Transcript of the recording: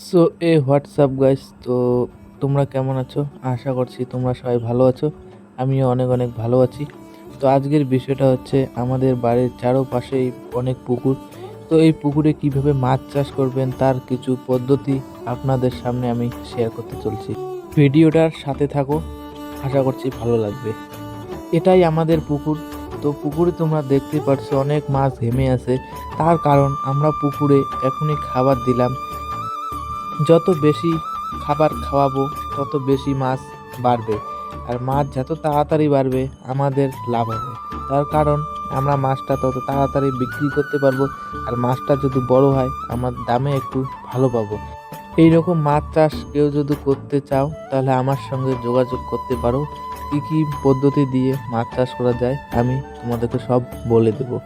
So WhatsApp guys, তো তোমরা কেমন আছো? আশা করছি তোমরা সবাই ভালো আছো। আমিও অনেক অনেক ভালো আছি। তো আজকের বিষয়টা হচ্ছে আমাদের বাড়ির চারপাশেই অনেক পুকুর। তো এই পুকুরে কিভাবে মাছ চাষ করবেন তার কিছু পদ্ধতি আপনাদের সামনে আমি শেয়ার করতে চলছি। ভিডিওটার সাথে থাকো, আশা করছি ভালো লাগবে। এটাই আমাদের পুকুর। তো পুকুরে তোমরা দেখতে পাচ্ছ অনেক মাছ ঘেমে আছে। তার কারণ আমরা পুকুরে এখনই খাবার দিলাম। যত বেশি খাবার খাওয়াবো তত বেশি মাছ বাড়বে, আর মাছ যত তাড়াতাড়ি বাড়বে আমাদের লাভ হবে। তার কারণ আমরা মাছটা তত তাড়াতাড়ি বিক্রি করতে পারবো, আর মাছটা যদি বড় হয় আমার দামে একটু ভালো পাবো। এই রকম মাছ চাষ কেউ যদি করতে চাও তাহলে আমার সঙ্গে যোগাযোগ করতে পারো। কি কি পদ্ধতি দিয়ে মাছ চাষ করা যায় আমি তোমাদেরকে সব বলে দেবো।